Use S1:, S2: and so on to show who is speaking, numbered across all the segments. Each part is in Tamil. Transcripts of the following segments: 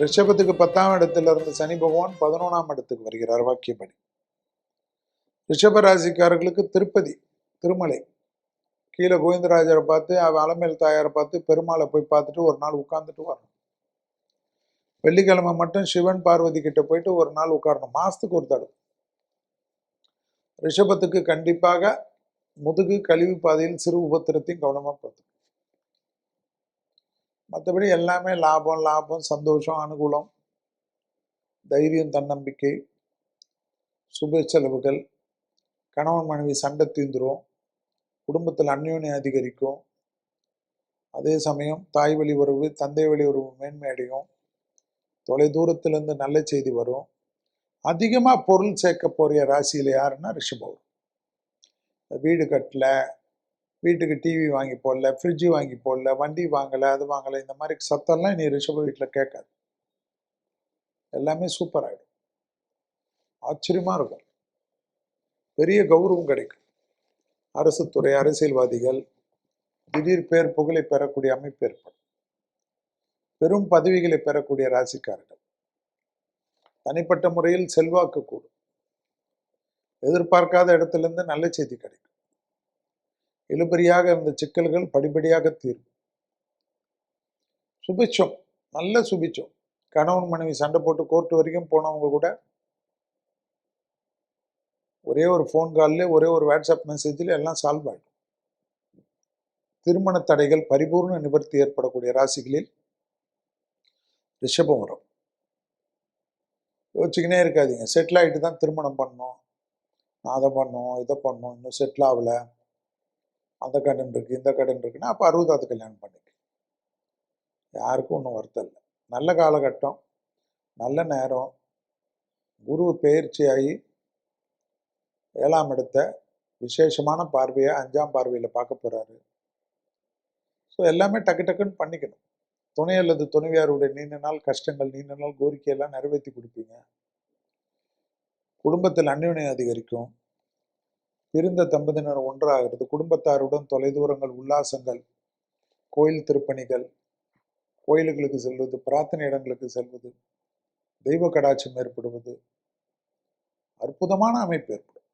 S1: ரிஷபத்துக்கு 10ஆம் இடத்துல இருந்து சனி பகவான் 11ஆம் இடத்துக்கு வருகிறார் வாக்கியப்படி. ரிஷப ராசிக்காரர்களுக்கு திருப்பதி, திருமலை, கீழே கோவிந்தராஜரை பார்த்து அலமேல் தாயாரை பார்த்து பெருமாளை போய் பார்த்துட்டு ஒரு நாள் உட்கார்ந்துட்டு வரணும். வெள்ளிக்கிழமை மட்டும் சிவன் பார்வதி கிட்ட போயிட்டு ஒரு நாள் உட்காரணும், மாசத்துக்கு ஒரு தடவை. ரிஷபத்துக்கு கண்டிப்பாக முதுகு கழிவு பாதையில் சிறு உபத்திரத்தையும் கவனமா பார்த்து. மற்றபடி எல்லாமே லாபம் லாபம், சந்தோஷம், அனுகூலம், தைரியம், தன்னம்பிக்கை, சுப செலவுகள், கணவன் மனைவி சண்டை தீந்துரும், குடும்பத்தில் அந்யோன்யம் அதிகரிக்கும். அதே சமயம் தாய் வழி உறவு, தந்தை வழி உறவு மேன்மை அடையும். தொலை தூரத்திலிருந்து நல்ல செய்தி வரும். அதிகமா பொருள் சேர்க்க போறிய ராசியில யாருன்னா ரிஷபம். வீடு கட்டல, வீட்டுக்கு டிவி வாங்கி போடல, ஃப்ரிட்ஜு வாங்கி போடல, வண்டி வாங்கலை, அது வாங்கலை, இந்த மாதிரி சத்தம்லாம் நீ ரிஷப வீட்டில் கேட்காது. எல்லாமே சூப்பர் ஆகிடும், ஆச்சரியமா இருக்கும், பெரிய கௌரவம் கிடைக்கும். அரசு துறை, அரசியல்வாதிகள் திடீர் பேர் புகழை பெறக்கூடிய அமைப்பு ஏற்படும். பெரும் பதவிகளை பெறக்கூடிய ராசிக்காரர்கள். தனிப்பட்ட முறையில் செல்வாக்கு கூடும். எதிர்பார்க்காத இடத்திலிருந்து நல்ல செய்தி கிடைக்கும். இழுபறியாக இருந்த சிக்கல்கள் படிப்படியாக தீரும். சுபிச்சம், நல்ல சுபிச்சம். கணவன் மனைவி சண்டை போட்டு கோர்ட்டு வரைக்கும் போனவங்க கூட ஒரே ஒரு ஃபோன் கால்ல, ஒரே ஒரு வாட்ஸ்அப் மெசேஜில் எல்லாம் சால்வ் ஆகிடும். திருமண தடைகள் பரிபூர்ண நிவர்த்தி ஏற்படக்கூடிய ராசிகளில் ரிஷபம் வரும். யோசிச்சுக்கினே இருக்காதீங்க, செட்டில் ஆகிட்டு தான் திருமணம் பண்ணணும், நான் அதை பண்ணோம், இதை பண்ணோம், இன்னும் செட்டில் ஆகலை, அந்த கடன் இருக்கு, இந்த கடன் இருக்குன்னா அப்போ 60வது கல்யாணம் பண்ணிக்க. யாருக்கும் ஒன்றும் வருத்தம் இல்லை. நல்ல காலகட்டம், நல்ல நேரம். குரு பெயர்ச்சியாகி 7ஆம் இடத்தை விசேஷமான பார்வையை 5ஆம் பார்வையில் பார்க்க போறாரு. ஸோ எல்லாமே டக்கு டக்குன்னு பண்ணிக்கணும். துணை அல்லது துணைவியாருடைய நீண்ட நாள் கஷ்டங்கள், நீண்ட நாள் கோரிக்கையெல்லாம் நிறைவேற்றி கொடுப்பீங்க. குடும்பத்தில் அந்யோன்யம் அதிகரிக்கும். பிரிந்த தம்பதியினர் ஒன்றாகிறது. குடும்பத்தாருடன் தொலைதூரங்கள், உல்லாசங்கள், கோயில் திருப்பணிகள், கோயில்களுக்கு செல்வது, பிரார்த்தனை இடங்களுக்கு செல்வது, தெய்வ கடாட்சம் ஏற்படுவது, அற்புதமான அமைப்பு ஏற்படும்.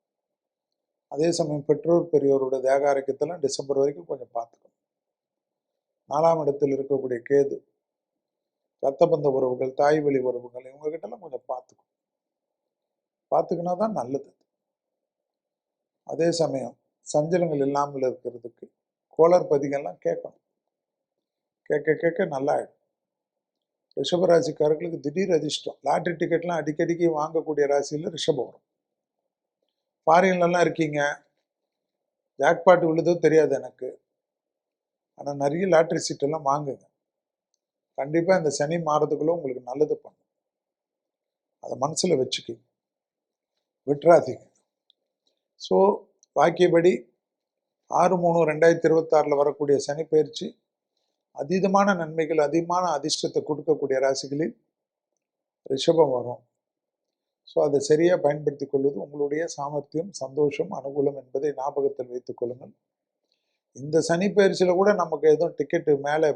S1: அதே சமயம் பெற்றோர் பெரியோருடைய தேக ஆரோக்கியத்தெல்லாம் டிசம்பர் வரைக்கும் கொஞ்சம் பார்த்துக்கணும். 4ஆம் இடத்தில் இருக்கக்கூடிய கேது, ரத்த பந்த உறவுகள், தாய் வழி உறவுகள், இவங்க கிட்டலாம் கொஞ்சம் பார்த்துக்கணும். பார்த்துக்கினா தான் நல்லது. அதே சமயம் சஞ்சலங்கள் இல்லாமல் இருக்கிறதுக்கு கோளர் பதிகள்லாம் கேட்கணும். கேட்க கேட்க நல்லா ஆயிடும். ரிஷபராசிக்காரர்களுக்கு திடீர் அதிர்ஷ்டம். லாட்ரி டிக்கெட்லாம் அடிக்கடிக்கு வாங்கக்கூடிய ராசியில் ரிஷபம் வரும். ஃபாரின்லாம் இருக்கீங்க, ஜாக்பாட் விழுதோ தெரியாது எனக்கு, ஆனால் நிறைய லாட்ரி சீட்டெல்லாம் வாங்குங்க. கண்டிப்பாக இந்த சனி மாறதுக்குள்ள உங்களுக்கு நல்லது பண்ணும். அதை மனசில் வச்சுக்க, விட்டுறாதீங்க. ஸோ வாக்கியபடி 6/3/2026 வரக்கூடிய சனி பயிற்சி அதீதமான நன்மைகள், அதிகமான அதிர்ஷ்டத்தை கொடுக்கக்கூடிய ராசிகளில் ரிஷபம் வரும். ஸோ அதை சரியாக பயன்படுத்தி கொள்வது உங்களுடைய சாமர்த்தியம், சந்தோஷம், அனுகூலம் என்பதை ஞாபகத்தில் வைத்துக் கொள்ளுங்கள். இந்த சனி பயிற்சியில் கூட நமக்கு எதுவும் டிக்கெட்டு மேலே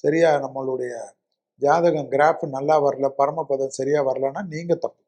S1: சரியாக நம்மளுடைய ஜாதகம் கிராஃப் நல்லா வரல, பரமபதம் சரியாக வரலன்னா நீங்கள் தப்பு.